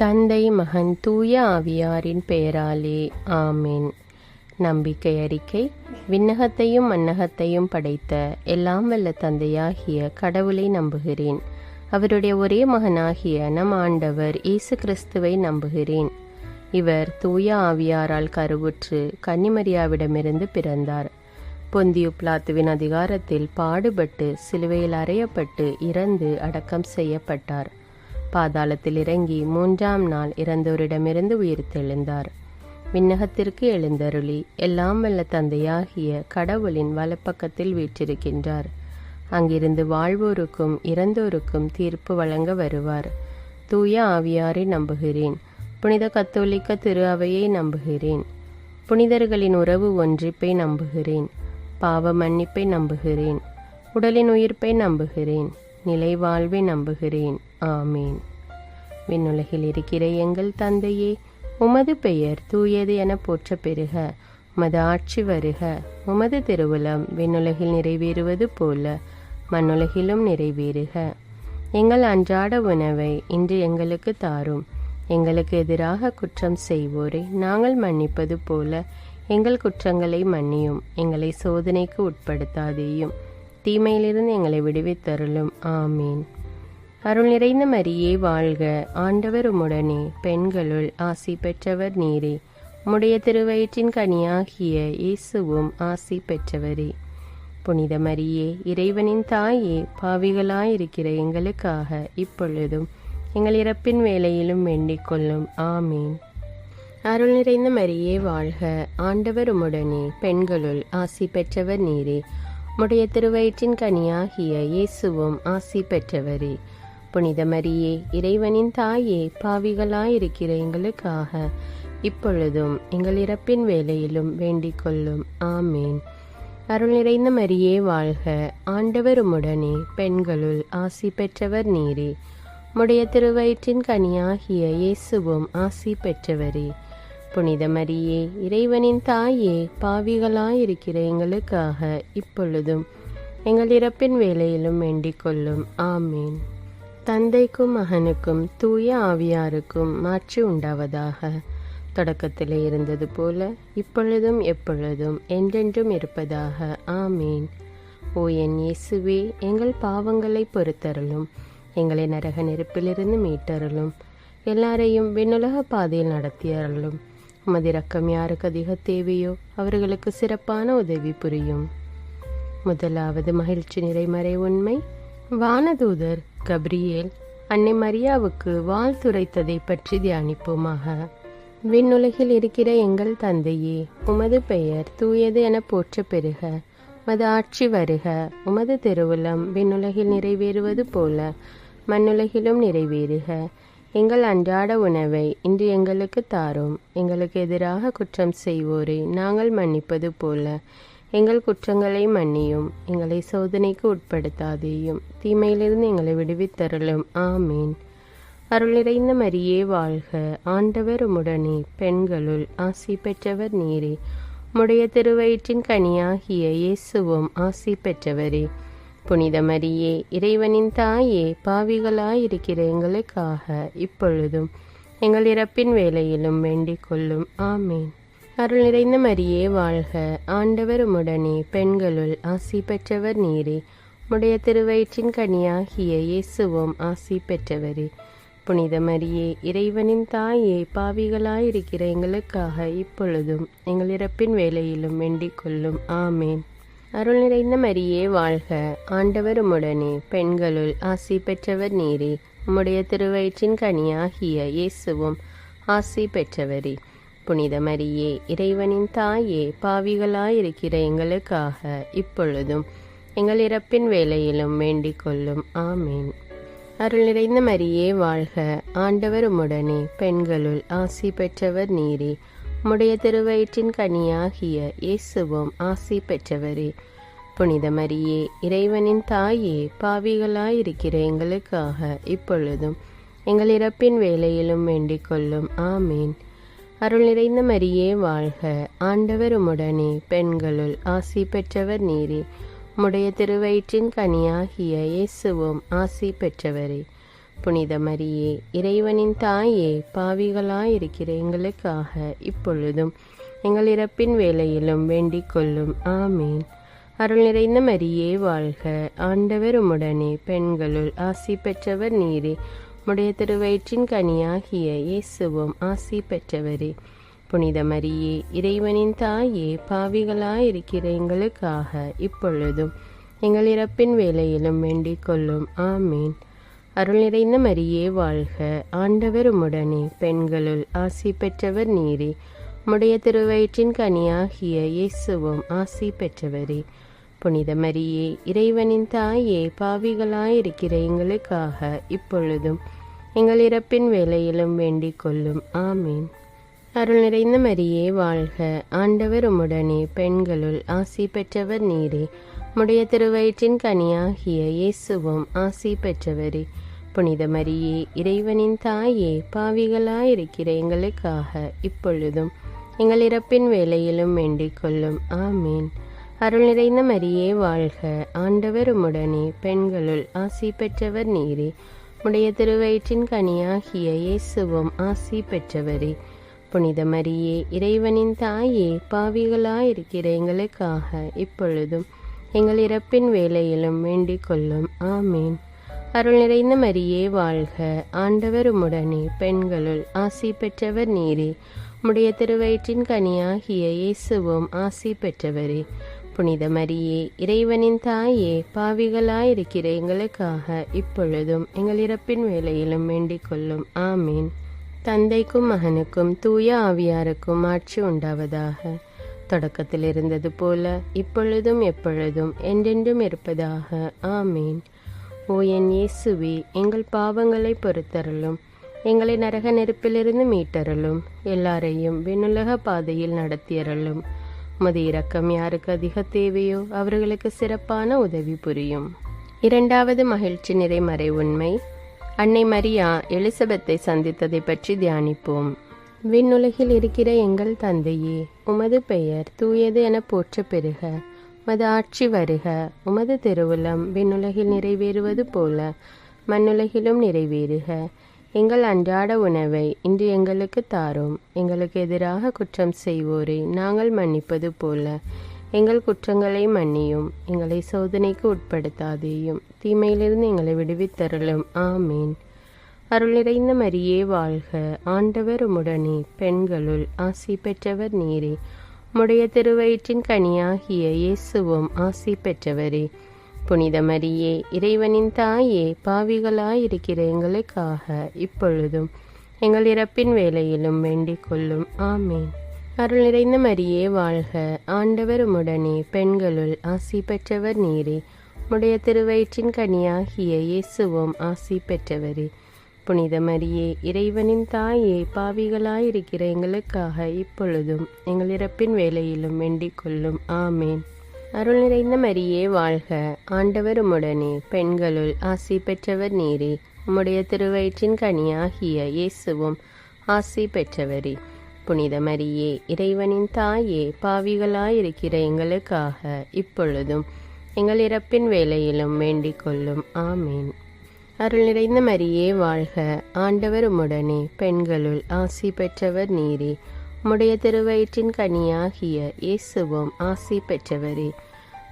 தந்தை மகன் தூய ஆவியாரின் பெயராலே ஆமேன். நம்பிக்கை அறிக்கை. விண்ணகத்தையும் மண்ணகத்தையும் படைத்த எல்லாம் வல்ல தந்தையாகிய கடவுளை நம்புகிறேன். அவருடைய ஒரே மகனாகிய நம் ஆண்டவர் இயேசு கிறிஸ்துவை நம்புகிறேன். இவர் தூய ஆவியாரால் கருவுற்று கன்னிமரியாவிடமிருந்து பிறந்தார். பொந்தியு பிலாத்துவின் அதிகாரத்தில் பாடுபட்டு சிலுவையில் அறையப்பட்டு இறந்து அடக்கம் செய்யப்பட்டார். பாதாளத்தில் இறங்கி 3ஆம் நாள் இறந்தோரிடமிருந்து உயிர்த்தெழுந்தார். விண்ணகத்திற்கு எழுந்தருளி எல்லாம் வல்ல தந்தையாகிய கடவுளின் வலப்பக்கத்தில் வீற்றிருக்கின்றார். அங்கிருந்து வாழ்வோருக்கும் இறந்தோருக்கும் தீர்ப்பு வழங்க வருவார். தூய ஆவியாரை நம்புகிறேன். புனித கத்தோலிக்க திரு அவையை நம்புகிறேன். புனிதர்களின் உறவு ஒன்றிப்பை நம்புகிறேன். பாவ மன்னிப்பை நம்புகிறேன். உடலின் உயிர்ப்பை நம்புகிறேன். நிலை வாழ்வை நம்புகிறேன். ஆமீன். விண்ணுலகில் இருக்கிற எங்கள் தந்தையே, உமது பெயர் தூயது என போற்ற பெறுக. உமது ஆட்சி வருக. உமது திருவுளம் விண்ணுலகில் நிறைவேறுவது போல மண்ணுலகிலும் நிறைவேறுக. எங்கள் அன்றாட உணவை இன்று எங்களுக்கு தாரும். எங்களுக்கு எதிராக குற்றம் செய்வோரை நாங்கள் மன்னிப்பது போல எங்கள் குற்றங்களை மன்னியும். எங்களை சோதனைக்கு உட்படுத்தாதேயும், தீமையிலிருந்து எங்களை விடுவித்தருளும். ஆமீன். அருள் நிறைந்த மரியே வாழ்க. ஆண்டவர் உம்முடனே, பெண்களுள் ஆசி பெற்றவர் நீரே. உம்முடைய திருவயிற்றின் கனியாகிய இயேசுவும் ஆசி பெற்றவரே. புனித மரியே, இறைவனின் தாயே, பாவிகளாயிருக்கிற எங்களுக்காக இப்பொழுதும் எங்கள் இறப்பின் வேளையிலும் வேண்டிக் கொள்ளும். ஆமீன். அருள் நிறைந்த மரியே வாழ்க. ஆண்டவர் உம்முடனே, பெண்களுள் ஆசி பெற்றவர் நீரே. உம்முடைய திருவயிற்றின் கனியாகிய இயேசுவும் ஆசி பெற்றவரே. புனித மரியே, இறைவனின் தாயே, பாவிகளாயிருக்கிற எங்களுக்காக இப்பொழுதும் எங்கள் இறப்பின் வேளையிலும் வேண்டிக் கொள்ளும். ஆமீன். அருள் நிறைந்த மரியே வாழ்க. ஆண்டவர் உம்முடனே, பெண்களுள் ஆசி பெற்றவர் நீரே. உம்முடைய திருவயிற்றின் கனியாகிய இயேசுவும் ஆசி பெற்றவரே. புனித மரியே, இறைவனின் தாயே, பாவிகளாயிருக்கிற எங்களுக்காக இப்பொழுதும் எங்கள் இறப்பின் வேளையிலும் வேண்டிக் கொள்ளும். ஆமீன். தந்தைக்கும் மகனுக்கும் தூய ஆவியாருக்கும் மாட்சி உண்டாவதாக. தொடக்கத்திலே இருந்தது போல இப்பொழுதும் எப்பொழுதும் என்றென்றும் இருப்பதாக. ஆமீன். ஓ என் இயேசுவே, எங்கள் பாவங்களை பொறுத்தருளும். எங்களை நரக நெருப்பிலிருந்து மீட்டருளும். எல்லாரையும் விண்ணுலக பாதையில் நடத்தியருளும். உமது இரக்கம் யாருக்கு அதிக தேவையோ அவர்களுக்கு சிறப்பான உதவி புரியும். முதலாவது மகிழ்ச்சி நிறைமறை உண்மை. வானதூதர் கப்ரியேல் அன்னை மரியாவுக்கு வாழ்த்துரைத்ததை பற்றி தியானிப்போமாக. விண்ணுலகில் இருக்கிற எங்கள் தந்தையே, உமது பெயர் தூயது என போற்ற பெறுக. உமது ஆட்சி வருக. உமது திருவுளம் விண்ணுலகில் நிறைவேறுவது போல மண்ணுலகிலும் நிறைவேறுக. எங்கள் அன்றாட உணவை இன்று எங்களுக்கு தாரும். எங்களுக்கு எதிராக குற்றம் செய்வோரை நாங்கள் மன்னிப்பது போல எங்கள் குற்றங்களை மன்னியும். எங்களை சோதனைக்கு உட்படுத்தாதேயும், தீமையிலிருந்து எங்களை விடுவித்தருளும். ஆமீன். அருள் நிறைந்த மரியே வாழ்க. ஆண்டவர் உம்முடனே, பெண்களுள் ஆசி பெற்றவர் நீரே. உம்முடைய திருவயிற்றின் கனியாகிய இயேசுவும் ஆசி பெற்றவரே. புனித மரியே, இறைவனின் தாயே, பாவிகளாயிருக்கிற எங்களுக்காக இப்பொழுதும் எங்கள் இறப்பின் வேளையிலும் வேண்டிக் கொள்ளும். ஆமீன். அருள் நிறைந்த மரியே வாழ்க. ஆண்டவர் உம்முடனே, பெண்களுள் ஆசி பெற்றவர் நீரே. உம்முடைய திருவயிற்றின் கனியாகிய இயேசுவும் ஆசி பெற்றவரே. புனித மரியே, இறைவனின் தாயே, பாவிகளாயிருக்கிற எங்களுக்காக இப்பொழுதும் எங்கள் இறப்பின் வேளையிலும் வேண்டிக் கொள்ளும். ஆமீன். அருள் நிறைந்த மரியே வாழ்க. ஆண்டவர் உம்முடனே, பெண்களுள் ஆசி பெற்றவர் நீரே. உம்முடைய திருவயிற்றின் கனியாகிய இயேசுவும் ஆசி பெற்றவரே. புனித மரியே, இறைவனின் தாயே, பாவிகளாயிருக்கிற எங்களுக்காக இப்பொழுதும் எங்கள் இறப்பின் வேளையிலும் வேண்டிக் கொள்ளும். ஆமீன். அருள் நிறைந்த மரியே வாழ்க. ஆண்டவர் உம்முடனே, பெண்களுள் ஆசி பெற்றவர் நீரே. உம்முடைய திருவயிற்றின் கனியாகிய இயேசுவும் ஆசி பெற்றவரே. புனித மரியே, இறைவனின் தாயே, பாவிகளாயிருக்கிற எங்களுக்காக இப்பொழுதும் எங்கள் இறப்பின் வேளையிலும் வேண்டிக் கொள்ளும். ஆமீன். அருள் நிறைந்த மரியே வாழ்க. ஆண்டவர் உம்முடனே, பெண்களுள் ஆசி பெற்றவர் நீரே. உம்முடைய திருவயிற்றின் கனியாகிய இயேசுவும் ஆசி பெற்றவரே. புனித மரியே, இறைவனின் தாயே, பாவிகளாயிருக்கிற எங்களுக்காக இப்பொழுதும் எங்கள் இறப்பின் வேளையிலும் வேண்டிக் கொள்ளும். ஆமீன். அருள் நிறைந்த மரியே வாழ்க, ஆண்டவர் உம்முடனே, பெண்களுள் ஆசி பெற்றவர் நீரே. உம்முடைய திருவயிற்றின் கனியாகிய இயேசுவும் ஆசி பெற்றவரே. புனித மரியே, இறைவனின் தாயே, பாவிகளாயிருக்கிற எங்களுக்காக இப்பொழுதும் எங்கள் இறப்பின் வேளையிலும் வேண்டிக் கொள்ளும். ஆமீன். அருள் நிறைந்த மரியே வாழ்க, ஆண்டவர் உம்முடனே, பெண்களுள் ஆசி பெற்றவர் நீரே. உம்முடைய திருவயிற்றின் கனியாகிய இயேசுவும் ஆசி பெற்றவரே. புனித மரியே, இறைவனின் தாயே, பாவிகளாயிருக்கிற எங்களுக்காக இப்பொழுதும் எங்கள் இறப்பின் வேளையிலும் வேண்டிக் கொள்ளும். ஆமீன். அருள் நிறைந்த மரியே வாழ்க, ஆண்டவர் உம்முடனே, பெண்களுள் ஆசி பெற்றவர் நீரே. உம்முடைய திருவயிற்றின் கனியாகிய இயேசுவும் ஆசி பெற்றவரே. புனித மரியே, இறைவனின் தாயே, பாவிகளாயிருக்கிற எங்களுக்காக இப்பொழுதும் எங்கள் இறப்பின் வேளையிலும் வேண்டிக் கொள்ளும். ஆமீன். அருள் நிறைந்த மரியே வாழ்க, ஆண்டவர் உம்முடனே, பெண்களுள் ஆசி பெற்றவர் நீரே. உம்முடைய திருவயிற்றின் கனியாகிய இயேசுவும் ஆசி பெற்றவரே. புனித மரியே, இறைவனின் தாயே, பாவிகளாயிருக்கிற எங்களுக்காக இப்பொழுதும் எங்கள் இறப்பின் வேளையிலும் வேண்டிக் கொள்ளும். ஆமீன். அருள் நிறைந்த மரியே வாழ்க, ஆண்டவர் உம்முடனே, பெண்களுள் ஆசி பெற்றவர் நீரே. உம்முடைய திருவயிற்றின் கனியாகிய இயேசுவும் ஆசி பெற்றவரே. புனித மரியே, இறைவனின் தாயே, பாவிகளாயிருக்கிற எங்களுக்காக இப்பொழுதும் எங்கள் இறப்பின் வேளையிலும் வேண்டிக் கொள்ளும். ஆமீன். தந்தைக்கும் மகனுக்கும் தூய ஆவியாருக்கும் ஆட்சி உண்டாவதாக. தொடக்கத்தில் இருந்தது போல இப்பொழுதும் எப்பொழுதும் என்றென்றும் இருப்பதாக. ஆமீன். ஓ என் இயேசுவே, எங்கள் பாவங்களை பொறுத்தருளும், எங்களை நரக நெருப்பிலிருந்து மீட்டருளும், எல்லாரையும் விண்ணுலக பாதையில் நடத்தியருளும். உமது இரக்கம் யாருக்கு அதிக தேவையோ அவர்களுக்கு சிறப்பான உதவி புரியும். இரண்டாவது மகிழ்ச்சி நிறை மறை உண்மை, அன்னை மரியா எலிசபெத்தை சந்தித்ததை பற்றி தியானிப்போம். விண்ணுலகில் இருக்கிற எங்கள் தந்தையே, உமது பெயர் தூயது என போற்ற பெறுக. உமது ஆட்சி வருக. உமது திருவுளம் விண்ணுலகில் நிறைவேறுவது போல மண்ணுலகிலும் நிறைவேறுக. எங்கள் அன்றாட உணவை இன்று எங்களுக்கு தாரும். எங்களுக்கு எதிராக குற்றம் செய்வோரை நாங்கள் மன்னிப்பது போல எங்கள் குற்றங்களை மன்னியும். எங்களை சோதனைக்கு உட்படுத்தாதேயும், தீமையிலிருந்து எங்களை விடுவித்தருளும். ஆமீன். அருள் நிறைந்த மரியே வாழ்க, ஆண்டவர் உம்முடனே, பெண்களுள் ஆசி பெற்றவர் நீரே. உம்முடைய திருவயிற்றின் கனியாகிய இயேசுவும் ஆசி பெற்றவரே. புனித மரியே, இறைவனின் தாயே, பாவிகளாயிருக்கிற எங்களுக்காக இப்பொழுதும் எங்கள் இறப்பின் வேளையிலும் வேண்டிக் கொள்ளும். ஆமீன். அருள் நிறைந்த மரியே வாழ்க, ஆண்டவர் உம்முடனே, பெண்களுள் ஆசி பெற்றவர் நீரே. உம்முடைய திருவயிற்றின் கனியாகிய இயேசுவும் ஆசி பெற்றவரே. புனித மரியே, இறைவனின் தாயே, பாவிகளாயிருக்கிற எங்களுக்காக இப்பொழுதும் எங்கள் இறப்பின் வேளையிலும் வேண்டிக் கொள்ளும். ஆமேன். அருள் நிறைந்த மரியே வாழ்க, ஆண்டவர் உம்முடனே, பெண்களுள் ஆசி பெற்றவர் நீரே. உம்முடைய திருவயிற்றின் கனியாகிய இயேசுவும் ஆசி பெற்றவரே. புனித மரியே, இறைவனின் தாயே, பாவிகளாயிருக்கிற எங்களுக்காக இப்பொழுதும் எங்கள் இறப்பின் வேளையிலும் வேண்டிக் கொள்ளும். ஆமேன். அருள் நிறைந்த மரியே வாழ்க, ஆண்டவர் உம்முடனே, பெண்களுள் ஆசி பெற்றவர் நீரே. உம்முடைய திருவயிற்றின் கனியாகிய இயேசுவும் ஆசி பெற்றவரே.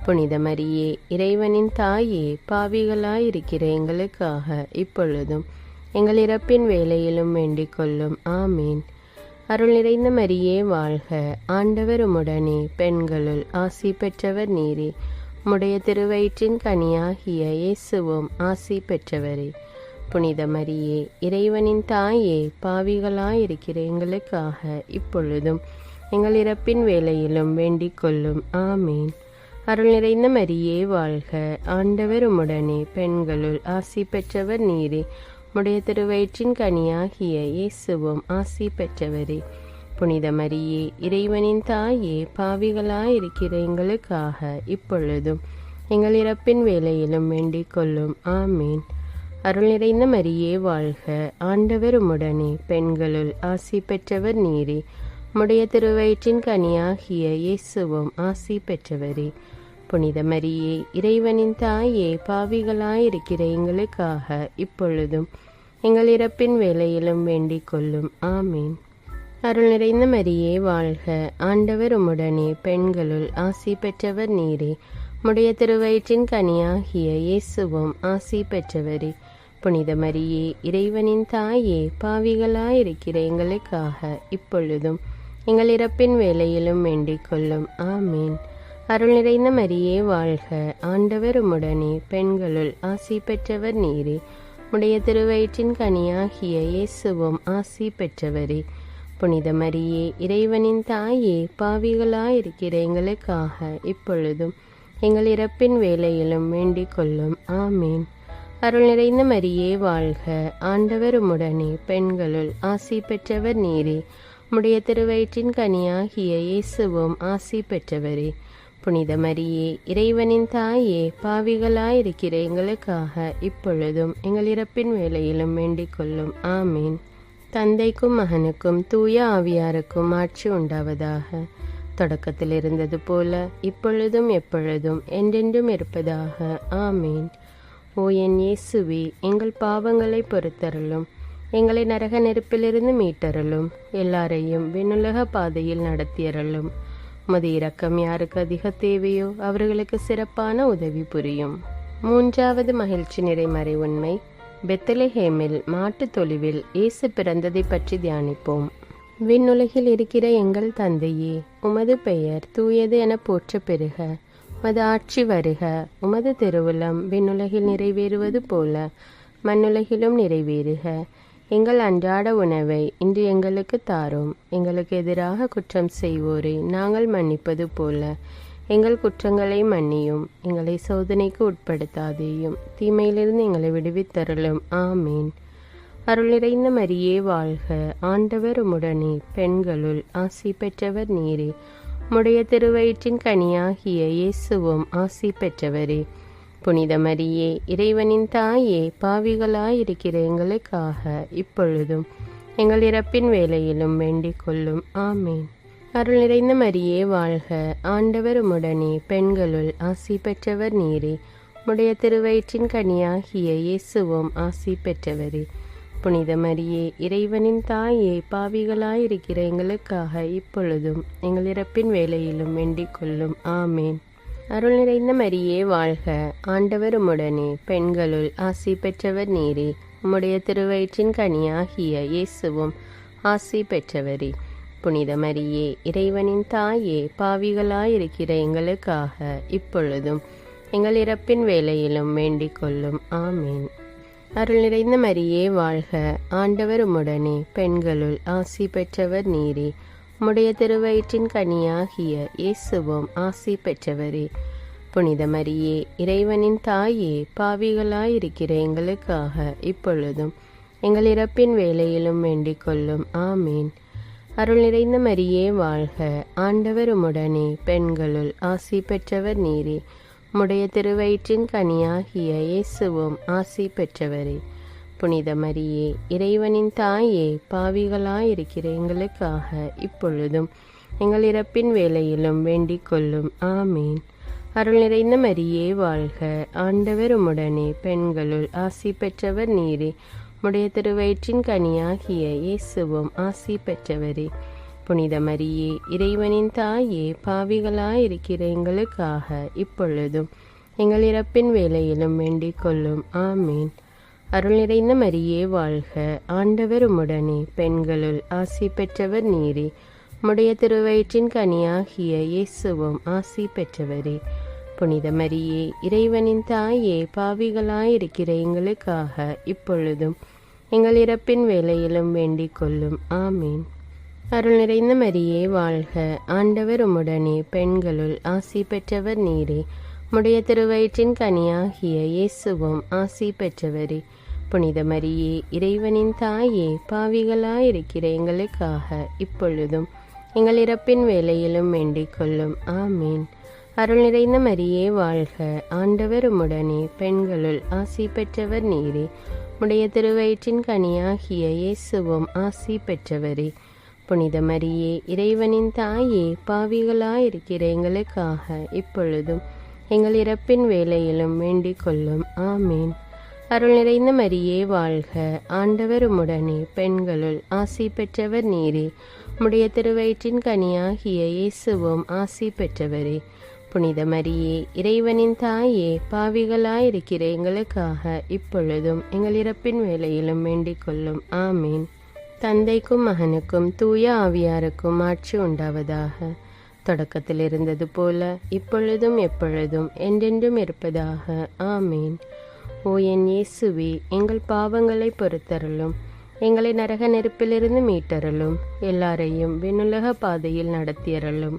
புனித மரியே, இறைவனின் தாயே, பாவிகளாயிருக்கிற எங்களுக்காக இப்பொழுதும் எங்கள் இறப்பின் வேளையிலும் வேண்டிக் கொள்ளும். ஆமீன். அருள் நிறைந்த மரியே வாழ்க, ஆண்டவர் உம்முடனே, பெண்களுள் ஆசி பெற்றவர் நீரே. உம்முடைய திருவயிற்றின் கனியாகிய இயேசுவும் ஆசி பெற்றவரே. புனித மரியே, இறைவனின் தாயே, பாவிகளாயிருக்கிற எங்களுக்காக இப்பொழுதும் எங்கள் இறப்பின் வேளையிலும் வேண்டிக் கொள்ளும். ஆமீன். அருள் நிறைந்த மரியே வாழ்க, ஆண்டவர் உம்முடனே, பெண்களுள் ஆசி பெற்றவர் நீரே. உம்முடைய திருவயிற்றின் கனியாகிய இயேசுவும் ஆசி பெற்றவரே. புனித மரியே, இறைவனின் தாயே, பாவிகளாயிருக்கிற எங்களுக்காக இப்பொழுதும் எங்கள் இறப்பின் வேளையிலும் வேண்டிக் கொள்ளும். ஆமீன். அருள் நிறைந்த மரியே வாழ்க, ஆண்டவர் உம்முடனே, பெண்களுள் ஆசி பெற்றவர் நீரே. உம்முடைய திருவயிற்றின் கனியாகிய இயேசுவும் ஆசி பெற்றவரே. புனித மரியே, இறைவனின் தாயே, பாவிகளாயிருக்கிற எங்களுக்காக இப்பொழுதும் எங்கள் இறப்பின் வேளையிலும் வேண்டிக் கொள்ளும். ஆமீன். அருள் நிறைந்த மரியே வாழ்க, ஆண்டவர் உம்முடனே, பெண்களுள் ஆசி பெற்றவர் நீரே. உம்முடைய திருவயிற்றின் கனியாகிய இயேசுவும் ஆசி பெற்றவரே. புனித மரியே, இறைவனின் தாயே, பாவிகளாயிருக்கிற எங்களுக்காக இப்பொழுதும் எங்கள் இறப்பின் வேளையிலும் வேண்டிக் கொள்ளும். ஆமீன். அருள் நிறைந்த மரியே வாழ்க, ஆண்டவர் உம்முடனே, பெண்களுள் ஆசி பெற்றவர் நீரே. உம்முடைய திருவயிற்றின் கனியாகிய இயேசுவும் ஆசி பெற்றவரே. புனித மரியே, இறைவனின் தாயே, பாவிகளாயிருக்கிற எங்களுக்காக இப்பொழுதும் எங்கள் இறப்பின் வேளையிலும் வேண்டிக் கொள்ளும். ஆமீன். அருள் நிறைந்த மரியே வாழ்க, ஆண்டவர் உம்முடனே, பெண்களுள் ஆசி பெற்றவர் நீரே. உம்முடைய திருவயிற்றின் கனியாகிய இயேசுவும் ஆசி பெற்றவரே. புனித மரியே, இறைவனின் தாயே, பாவிகளாயிருக்கிற எங்களுக்காக இப்பொழுதும் எங்கள் இறப்பின் வேளையிலும் வேண்டிக் கொள்ளும். ஆமீன். தந்தைக்கும் மகனுக்கும் தூய ஆவியாருக்கும் ஆட்சி உண்டாவதாக. தொடக்கத்தில் இருந்தது போல இப்பொழுதும் எப்பொழுதும் என்றென்றும் இருப்பதாக. ஆமீன். ஓ என் இயேசுவே, எங்கள் பாவங்களை பொறுத்தருளும், எங்களை நரக நெருப்பிலிருந்து மீட்டருளும், எல்லாரையும் விண்ணுலக பாதையில் நடத்தியருளும். உமது இரக்கம் யாருக்கு அதிக தேவையோ அவர்களுக்கு சிறப்பான உதவி புரியும். மூன்றாவது மகிழ்ச்சி நிறைமறை உண்மை, பெத்லஹேமில் மாட்டு தொழுவில் இயேசு பிறந்ததை பற்றி தியானிப்போம். விண்ணுலகில் இருக்கிற எங்கள் தந்தையே, உமது பெயர் தூயது என போற்ற பெறுக. உமது ஆட்சி வருக. உமது திருவுளம் விண்ணுலகில் நிறைவேறுவது போல மண்ணுலகிலும் நிறைவேறுக. எங்கள் அன்றாட உணவை இன்று எங்களுக்கு தாரும். எங்களுக்கு எதிராக குற்றம் செய்வோரை நாங்கள் மன்னிப்பது போல எங்கள் குற்றங்களை மன்னியும். எங்களை சோதனைக்கு உட்படுத்தாதேயும், தீமையிலிருந்து எங்களை விடுவித்தருளும். ஆமீன். அருள் நிறைந்த மரியே வாழ்க, ஆண்டவர் உம்முடனே, பெண்களுள் ஆசி பெற்றவர் நீரே. உம்முடைய திருவயிற்றின் கனியாகிய இயேசுவும் ஆசி பெற்றவரே. புனித மரியே, இறைவனின் தாயே, பாவிகளாயிருக்கிற எங்களுக்காக இப்பொழுதும் எங்கள் இறப்பின் வேளையிலும் வேண்டிக் கொள்ளும். ஆமீன். அருள் நிறைந்த மரியே வாழ்க, ஆண்டவர் உம்முடனே, பெண்களுள் ஆசி பெற்றவர் நீரே. உம்முடைய திருவயிற்றின் கனியாகிய இயேசுவும் ஆசி பெற்றவரே. புனித மரியே, இறைவனின் தாயே, பாவிகளாயிருக்கிற எங்களுக்காக இப்பொழுதும் எங்கள் இறப்பின் வேளையிலும் வேண்டிக் கொள்ளும். ஆமேன். அருள் நிறைந்த மரியே வாழ்க, ஆண்டவர் உம்முடனே, பெண்களுள் ஆசி பெற்றவர் நீரே. உம்முடைய திருவயிற்றின் கனியாகிய இயேசுவும் ஆசி பெற்றவரே. புனித மரியே, இறைவனின் தாயே, பாவிகளாயிருக்கிற எங்களுக்காக இப்பொழுதும் எங்கள் இறப்பின் வேளையிலும் வேண்டிக் கொள்ளும். ஆமேன். அருள் நிறைந்த மரியே வாழ்க, ஆண்டவர் உம்முடனே, பெண்களுள் ஆசி பெற்றவர் நீரே. உம்முடைய திருவயிற்றின் கனியாகிய இயேசுவும் ஆசி பெற்றவரே. புனித மரியே, இறைவனின் தாயே, பாவிகளாயிருக்கிற எங்களுக்காக இப்பொழுதும் எங்கள் இறப்பின் வேளையிலும் வேண்டிக் கொள்ளும். ஆமீன். அருள் நிறைந்த மரியே வாழ்க, ஆண்டவர் உம்முடனே, பெண்களுள் ஆசி பெற்றவர் நீரே. உம்முடைய திருவயிற்றின் கனியாகிய இயேசுவும் ஆசி பெற்றவரே. புனித மரியே, இறைவனின் தாயே, பாவிகளாயிருக்கிற எங்களுக்காக இப்பொழுதும் எங்கள் இறப்பின் வேளையிலும் வேண்டிக் கொள்ளும். ஆமீன். அருள் நிறைந்த மரியே வாழ்க, ஆண்டவர் உம்முடனே, பெண்களுள் ஆசி பெற்றவர் நீரே. உம்முடைய திருவயிற்றின் கனியாகிய இயேசுவும் ஆசி பெற்றவரே. புனித மரியே, இறைவனின் தாயே, பாவிகளாயிருக்கிற எங்களுக்காக இப்பொழுதும் எங்கள் இறப்பின் வேளையிலும் வேண்டிக் கொள்ளும். ஆமீன். அருள் நிறைந்த மரியே வாழ்க, ஆண்டவர் உம்முடனே, பெண்களுள் ஆசி பெற்றவர் நீரே. உம்முடைய திருவயிற்றின் கனியாகிய இயேசுவும் ஆசி பெற்றவரே. புனித மரியே, இறைவனின் தாயே, பாவிகளாயிருக்கிற எங்களுக்காக இப்பொழுதும் எங்கள் இறப்பின் வேளையிலும் வேண்டிக் கொள்ளும். ஆமீன். அருள் நிறைந்த மரியே வாழ்க, ஆண்டவர் உம்முடனே, பெண்களுள் ஆசி பெற்றவர் நீரே. உம்முடைய திருவயிற்றின் கனியாகிய இயேசுவும் ஆசி பெற்றவரே. புனித மரியே, இறைவனின் தாயே, பாவிகளாயிருக்கிற எங்களுக்காக இப்பொழுதும் எங்கள் இறப்பின் வேளையிலும் வேண்டிக் கொள்ளும். ஆமீன். அருள் நிறைந்த மரியே வாழ்க, ஆண்டவர் உம்முடனே, பெண்களுள் ஆசி பெற்றவர் நீரே. உம்முடைய திருவயிற்றின் கனியாகிய இயேசுவும் ஆசி பெற்றவரே. புனித மரியே, இறைவனின் தாயே, பாவிகளாயிருக்கிற எங்களுக்காக இப்பொழுதும் எங்கள் இறப்பின் வேளையிலும் வேண்டிக் கொள்ளும். ஆமீன். அருள் நிறைந்த மரியே வாழ்க, ஆண்டவர் உம்முடனே, பெண்களுள் ஆசி பெற்றவர் நீரே. உம்முடைய திருவயிற்றின் கனியாகிய இயேசுவும் ஆசி பெற்றவரே. புனித மரியே, இறைவனின் தாயே, பாவிகளாயிருக்கிற எங்களுக்காக இப்பொழுதும் எங்கள் இறப்பின் வேளையிலும் வேண்டிக் கொள்ளும். ஆமீன். தந்தைக்கும் மகனுக்கும் தூய ஆவியாருக்கும் ஆட்சி உண்டாவதாக. தொடக்கத்தில் இருந்தது போல இப்பொழுதும் எப்பொழுதும் என்றென்றும் இருப்பதாக. ஆமீன். ஓ என் இயேசுவே, எங்கள் பாவங்களை பொறுத்தருளும், எங்களை நரக நெருப்பிலிருந்து மீட்டருளும், எல்லாரையும் விண்ணுலக பாதையில் நடத்தியருளும்.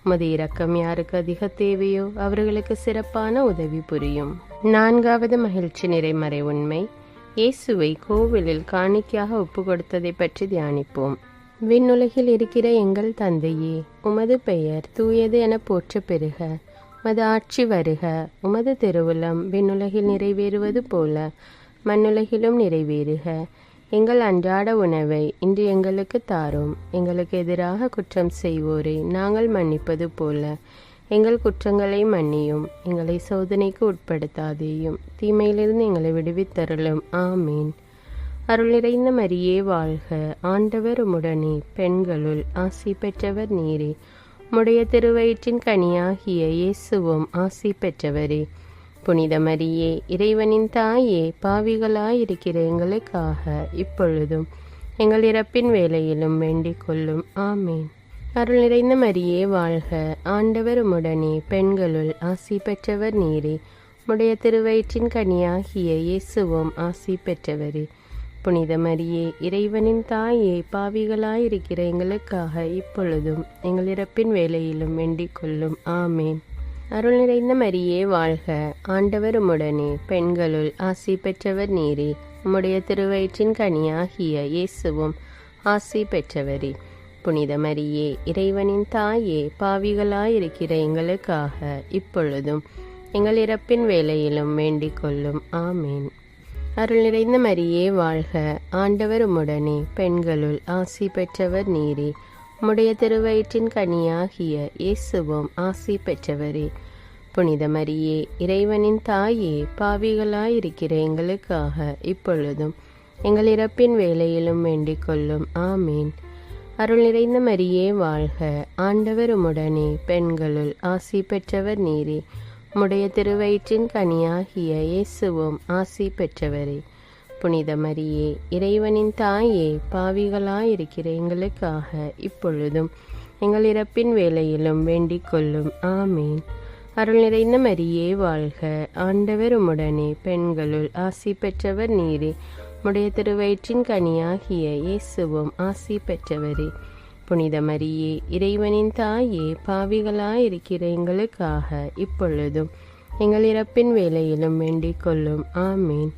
உமது இரக்கம் யாருக்கு அதிக தேவையோ அவர்களுக்கு சிறப்பான உதவி புரியும். 4வது மகிழ்ச்சி நிறைமறை உண்மை, இயேசுவை கோவிலில் காணிக்கையாக ஒப்பு கொடுத்ததை பற்றி தியானிப்போம். விண்ணுலகில் இருக்கிற எங்கள் தந்தையே, உமது பெயர் தூயது என போற்ற பெறுக. உமது ஆட்சி வருக. உமது திருவுளம் விண்ணுலகில் நிறைவேறுவது போல மண்ணுலகிலும் நிறைவேறுக. எங்கள் அன்றாட உணவை இன்று எங்களுக்கு தாரும். எங்களுக்கு எதிராக குற்றம் செய்வோரை நாங்கள் மன்னிப்பது போல எங்கள் குற்றங்களை மன்னியும். எங்களை சோதனைக்கு உட்படுத்தாதேயும், தீமையிலிருந்து எங்களை விடுவித்தருளும். ஆமீன். அருள் நிறைந்த மரியே வாழ்க, ஆண்டவர் உம்முடனே, பெண்களுள் ஆசி பெற்றவர் நீரே. உம்முடைய திருவயிற்றின் கனியாகிய இயேசுவும் ஆசி பெற்றவரே. புனித மரியே, இறைவனின் தாயே, பாவிகளாயிருக்கிற எங்களுக்காக இப்பொழுதும் எங்கள் இறப்பின் வேளையிலும் வேண்டிக் கொள்ளும். ஆமீன். அருள் நிறைந்த மரியே வாழ்க, ஆண்டவர் உம்முடனே, பெண்களுள் ஆசி பெற்றவர் நீரே. உம்முடைய திருவயிற்றின் கனியாகிய இயேசுவும் ஆசி பெற்றவரே. புனித மரியே, இறைவனின் தாயே, பாவிகளாயிருக்கிற எங்களுக்காக இப்பொழுதும் எங்கள் இறப்பின் வேளையிலும் வேண்டிக் கொள்ளும். ஆமேன். அருள் நிறைந்த மரியே வாழ்க, ஆண்டவர் உம்முடனே, பெண்களுள் ஆசி பெற்றவர் நீரே. உம்முடைய திருவயிற்றின் கனியாகிய இயேசுவும் ஆசி பெற்றவரே. புனித மரியே, இறைவனின் தாயே, பாவிகளாயிருக்கிற எங்களுக்காக இப்பொழுதும் எங்கள் இறப்பின் வேளையிலும் வேண்டிக் கொள்ளும். ஆமேன். அருள் நிறைந்த மரியே வாழ்க, ஆண்டவர் உம்முடனே, பெண்களுள் ஆசி பெற்றவர் நீரே. உம்முடைய திருவயிற்றின் கனியாகிய இயேசுவும் ஆசி பெற்றவரே. புனித மரியே, இறைவனின் தாயே, பாவிகளாயிருக்கிற எங்களுக்காக இப்பொழுதும் எங்கள் இறப்பின் வேளையிலும் வேண்டிக் கொள்ளும். ஆமீன். அருள் நிறைந்த மரியே வாழ்க, ஆண்டவர் உம்முடனே, பெண்களுள் ஆசி பெற்றவர் நீரே. உம்முடைய திருவயிற்றின் கனியாகிய இயேசுவும் ஆசி பெற்றவரே. புனித மரியே, இறைவனின் தாயே, பாவிகளாயிருக்கிற எங்களுக்காக இப்பொழுதும் எங்கள் இறப்பின் வேளையிலும் வேண்டிக் கொள்ளும். ஆமீன். அருள் நிறைந்த மரியே வாழ்க, ஆண்டவர் உம்முடனே, பெண்களுள் ஆசி பெற்றவர் நீரே. உம்முடைய திருவயிற்றின் கனியாகிய இயேசுவும் ஆசி பெற்றவரே. புனித மரியே, இறைவனின் தாயே, பாவிகளாயிருக்கிற எங்களுக்காக இப்பொழுதும் எங்கள் இறப்பின் வேளையிலும் வேண்டிக் கொள்ளும். ஆமீன்.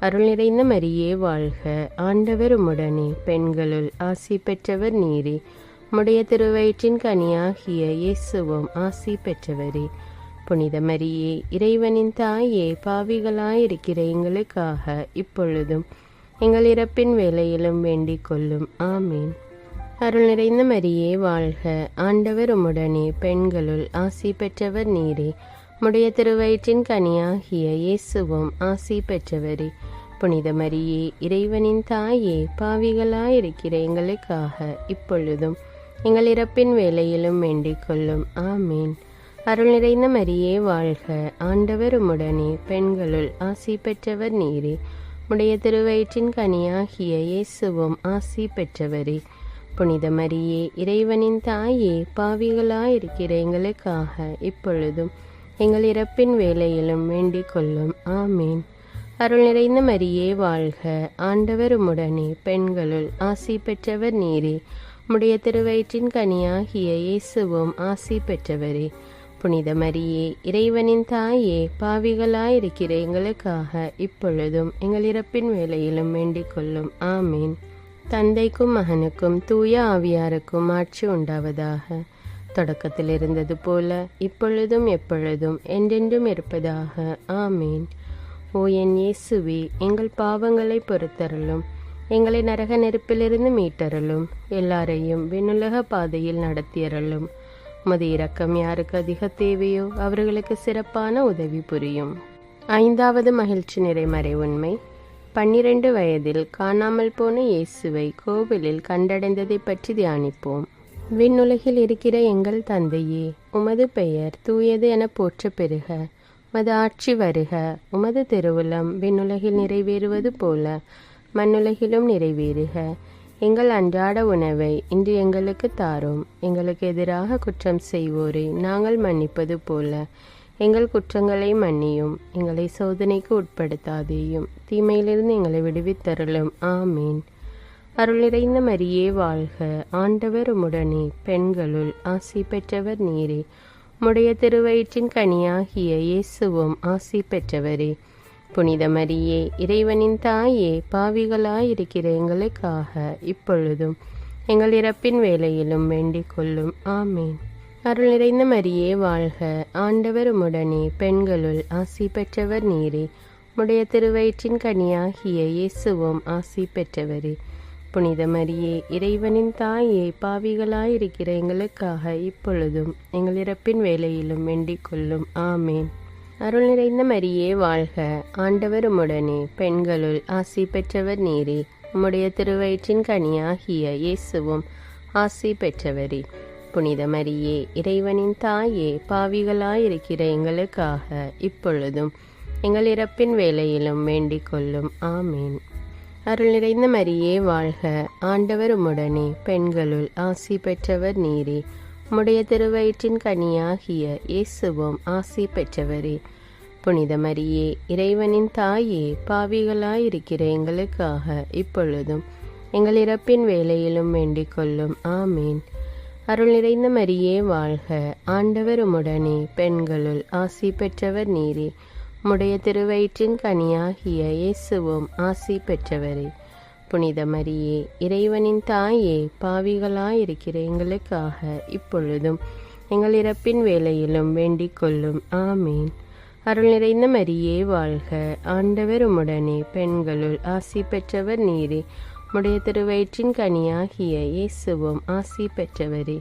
அருள் நிறைந்த மரியே வாழ்க, ஆண்டவர் உம்முடனே, பெண்களுள் ஆசி பெற்றவர் நீரே. உம்முடைய திருவயிற்றின் கனியாகிய இயேசுவும் ஆசி பெற்றவரே. புனித மரியே, இறைவனின் தாயே, பாவிகளாயிருக்கிற எங்களுக்காக இப்பொழுதும் எங்கள் இறப்பின் வேளையிலும் வேண்டிக் கொள்ளும். ஆமீன். அருள் நிறைந்த மரியே வாழ்க, ஆண்டவர் உம்முடனே, பெண்களுள் ஆசி பெற்றவர் நீரே. உம்முடைய திருவயிற்றின் கனியாகிய இயேசுவும் ஆசி பெற்றவரே. புனித மரியே, இறைவனின் தாயே, பாவிகளாயிருக்கிற எங்களுக்காக இப்பொழுதும் எங்கள் இறப்பின் வேளையிலும் வேண்டிக் கொள்ளும். ஆமீன். அருள் நிறைந்த மரியே வாழ்க, ஆண்டவர் உம்முடனே, பெண்களுள் ஆசி பெற்றவர் நீரே. உம்முடைய திருவயிற்றின் கனியாகிய இயேசுவும் ஆசி பெற்றவரே. புனித மரியே, இறைவனின் தாயே, பாவிகளாயிருக்கிற எங்களுக்காக இப்பொழுதும் எங்கள் இறப்பின் வேளையிலும் வேண்டிக் கொள்ளும். ஆமீன். அருள் நிறைந்த மரியே வாழ்க, ஆண்டவர் உம்முடனே, பெண்களுள் ஆசி பெற்றவர் நீரே. உம்முடைய திருவயிற்றின் கனியாகிய இயேசுவும் ஆசி பெற்றவரே. புனித மரியே, இறைவனின் தாயே, பாவிகளாயிருக்கிற எங்களுக்காக இப்பொழுதும் எங்கள் இறப்பின் வேளையிலும் வேண்டிக் கொள்ளும். ஆமீன். தந்தைக்கும் மகனுக்கும் தூய ஆவியாருக்கும் ஆட்சி உண்டாவதாக. தொடக்கத்தில் இருந்தது போல இப்பொழுதும் எப்பொழுதும் என்றென்றும் இருப்பதாக. ஆமீன். ஓ என் இயேசுவே, எங்கள் பாவங்களை பொறுத்தருளும், எங்களை நரக நெருப்பிலிருந்து மீட்டருளும், எல்லாரையும் விண்ணுலக பாதையில் நடத்தியருளும். உமது இரக்கம் யாருக்கு அதிக தேவையோ அவர்களுக்கு சிறப்பான உதவி புரியும். ஐந்தாவது மகிழ்ச்சி நிறைமறை உண்மை. 12 வயதில் காணாமல் போன இயேசுவை கோவிலில் கண்டடைந்ததை பற்றி தியானிப்போம். விண்ணுலகில் இருக்கிற எங்கள் தந்தையே, உமது பெயர் தூயது என போற்ற பெறுக. உமது ஆட்சி வருக. உமது திருவுளம் விண்ணுலகில் நிறைவேறுவது போல மண்ணுலகிலும் நிறைவேறுக. எங்கள் அன்றாட உணவை இன்று எங்களுக்கு தாரும். எங்களுக்கு எதிராக குற்றம் செய்வோரை நாங்கள் மன்னிப்பது போல எங்கள் குற்றங்களை மன்னியும். எங்களை சோதனைக்கு உட்படுத்தாதேயும், தீமையிலிருந்து எங்களை விடுவித்தருளும். ஆமீன். அருள் நிறைந்த மரியே வாழ்க. ஆண்டவர் உம்முடனே, பெண்களுள் ஆசி பெற்றவர் நீரே. உம்முடைய திருவயிற்றின் கனியாகிய இயேசுவும் ஆசி பெற்றவரே. புனித மரியே, இறைவனின் தாயே, பாவிகளாயிருக்கிற எங்களுக்காக இப்பொழுதும் எங்கள் இறப்பின் வேளையிலும் வேண்டிக் கொள்ளும். ஆமீன். அருள் நிறைந்த மரியே வாழ்க. ஆண்டவர் உம்முடனே, பெண்களுள் ஆசி பெற்றவர் நீரே. உம்முடைய திருவயிற்றின் கனியாகிய இயேசுவும் ஆசி பெற்றவரே. புனித மரியே, இறைவனின் தாயே, பாவிகளாயிருக்கிற எங்களுக்காக இப்பொழுதும் எங்கள் இறப்பின் வேளையிலும் வேண்டிக் கொள்ளும். ஆமேன். அருள் நிறைந்த மரியே வாழ்க. ஆண்டவர் உம்முடனே, பெண்களுள் ஆசி பெற்றவர் நீரே. உம்முடைய திருவயிற்றின் கனியாகிய இயேசுவும் ஆசி பெற்றவரே. புனித மரியே, இறைவனின் தாயே, பாவிகளாயிருக்கிற எங்களுக்காக இப்பொழுதும் எங்கள் இறப்பின் வேளையிலும் வேண்டிக் கொள்ளும். ஆமீன். அருள் நிறைந்த மரியே வாழ்க. ஆண்டவர் உம்முடனே, பெண்களுள் ஆசி பெற்றவர் நீரே. உம்முடைய திருவயிற்றின் கனியாகிய இயேசுவும் ஆசி பெற்றவரே. புனித மரியே, இறைவனின் தாயே, பாவிகளாயிருக்கிற எங்களுக்காக இப்பொழுதும் எங்கள் இறப்பின் வேளையிலும் வேண்டிக் கொள்ளும். ஆமீன். அருள் நிறைந்த மரியே வாழ்க. ஆண்டவர் உம்முடனே, பெண்களுள் ஆசி பெற்றவர் நீரே. உம்முடைய திருவயிற்றின் கனியாகிய இயேசுவும் ஆசி பெற்றவரே. புனித மரியே, இறைவனின் தாயே, பாவிகளாயிருக்கிற எங்களுக்காக இப்பொழுதும் எங்கள் இறப்பின் வேளையிலும் வேண்டிக் கொள்ளும். ஆமீன். அருள் நிறைந்த மரியே வாழ்க. ஆண்டவர் உம்முடனே, பெண்களுள் ஆசி பெற்றவர் நீரே. உம்முடைய திருவயிற்றின் கனியாகிய இயேசுவும் ஆசி பெற்றவரே.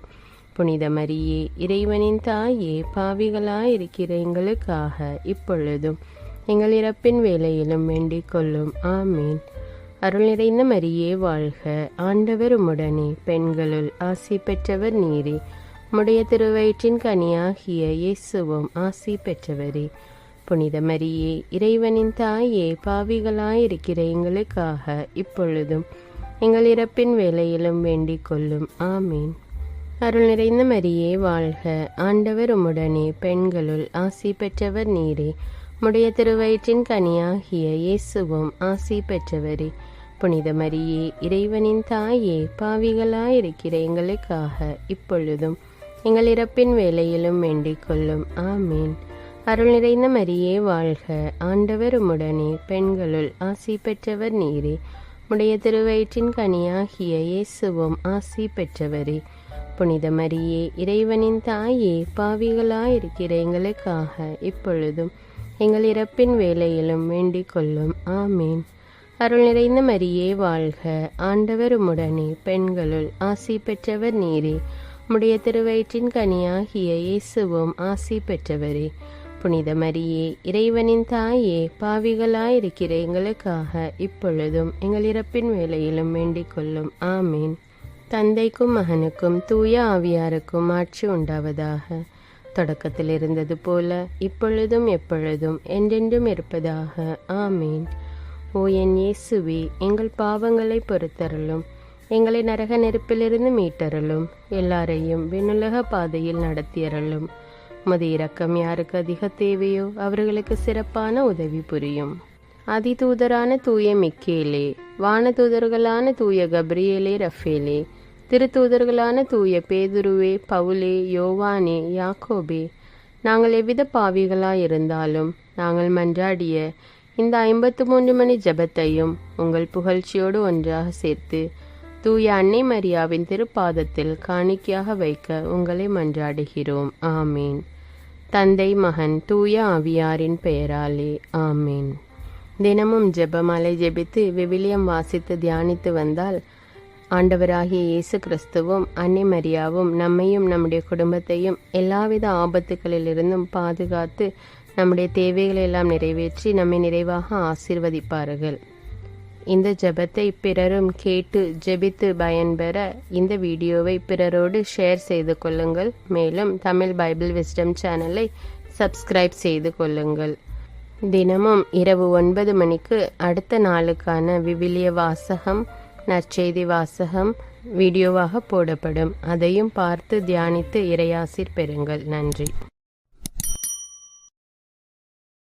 புனித மரியே, இறைவனின் தாயே, பாவிகளாயிருக்கிற எங்களுக்காக இப்பொழுதும் எங்கள் இறப்பின் வேளையிலும் வேண்டிக் கொள்ளும். ஆமீன். அருள் நிறைந்த மரியே வாழ்க. ஆண்டவர் உம்முடனே, பெண்களுள் ஆசி பெற்றவர் நீரே. உம்முடைய திருவயிற்றின் கனியாகிய இயேசுவும் ஆசி பெற்றவரே. புனித மரியே, இறைவனின் தாயே, பாவிகளாயிருக்கிற எங்களுக்காக இப்பொழுதும் எங்கள் இறப்பின் வேளையிலும் வேண்டிக் கொள்ளும். ஆமீன். அருள் நிறைந்த மரியே வாழ்க. ஆண்டவர் உம்முடனே, பெண்களுள் ஆசி பெற்றவர் நீரே. உம்முடைய திருவயிற்றின் கனியாகிய இயேசுவும் ஆசி பெற்றவரே. புனித மரியே, இறைவனின் தாயே, பாவிகளாயிருக்கிற எங்களுக்காக இப்பொழுதும் எங்கள் இறப்பின் வேளையிலும் வேண்டிக் கொள்ளும். ஆமீன். அருள் நிறைந்த மரியே வாழ்க. ஆண்டவர் உம்முடனே, பெண்களுள் ஆசி பெற்றவர் நீரே. உம்முடைய திருவயிற்றின் கனியாகிய இயேசுவும் ஆசி பெற்றவரே. புனித மரியே, இறைவனின் தாயே, பாவிகளாயிருக்கிற எங்களுக்காக இப்பொழுதும் எங்கள் இறப்பின் வேளையிலும் வேண்டிக் கொள்ளும். ஆமீன். அருள் நிறைந்த மரியே வாழ்க. ஆண்டவர் உம்முடனே, பெண்களுள் ஆசி பெற்றவர் நீரே. உம்முடைய திருவயிற்றின் கனியாகிய இயேசுவும் ஆசி பெற்றவரே. புனித மரியே, இறைவனின் தாயே, பாவிகளாயிருக்கிற எங்களுக்காக இப்பொழுதும் எங்கள் இறப்பின் வேளையிலும் வேண்டிக் கொள்ளும். ஆமீன். தந்தைக்கும் மகனுக்கும் தூய ஆவியாருக்கும் ஆட்சி உண்டாவதாக. தொடக்கத்தில் இருந்தது போல இப்பொழுதும் எப்பொழுதும் என்றென்றும் இருப்பதாக. ஆமீன். ஓ என் இயேசுவே, எங்கள் பாவங்களை பொறுத்தருளும். எங்களை நரக நெருப்பிலிருந்து மீட்டருளும். எல்லாரையும் விண்ணுலக பாதையில் நடத்தியருளும். உமது இரக்கம் யாருக்கு அதிக தேவையோ அவர்களுக்கு சிறப்பான உதவி புரியும். அதிதூதரான தூய மிக்கேலே, வானதூதர்களான தூய கப்ரியேலே, ரஃபேலே, திருத்தூதர்களான தூய பேதுருவே, பவுலே, யோவானே, யாக்கோபே, நாங்கள் எவ்வித பாவிகளாயிருந்தாலும் நாங்கள் மன்றாடிய இந்த 53 மணி ஜெபத்தையும் உங்கள் புகழ்ச்சியோடு ஒன்றாக சேர்த்து தூய அன்னை மரியாவின் திருப்பாதத்தில் காணிக்கையாக வைக்க உங்களை மன்றாடுகிறோம். ஆமீன். தந்தை, மகன், தூய ஆவியாரின் பெயராலே. ஆமீன். தினமும் ஜெபமாலை ஜெபித்து விவிலியம் வாசித்து தியானித்து வந்தால் ஆண்டவராகிய இயேசு கிறிஸ்துவும் அன்னை மரியாவும் நம்மையும் நம்முடைய குடும்பத்தையும் எல்லாவித ஆபத்துகளிலிருந்தும் பாதுகாத்து நம்முடைய தேவைகளை எல்லாம் நிறைவேற்றி நம்மை நிறைவாக ஆசீர்வதிப்பார்கள். இந்த ஜெபத்தை பிறரும் கேட்டு ஜெபித்து பயன்பெற இந்த வீடியோவை பிறரோடு ஷேர் செய்து கொள்ளுங்கள். மேலும் தமிழ் பைபிள் விஸ்டம் சேனலை சப்ஸ்கிரைப் செய்து கொள்ளுங்கள். தினமும் இரவு 9 மணிக்கு அடுத்த நாளுக்கான விவிலிய வாசகம், நற்செய்தி வாசகம் வீடியோவாக போடப்படும். அதையும் பார்த்து தியானித்து இறையாசீர் பெறுங்கள். நன்றி.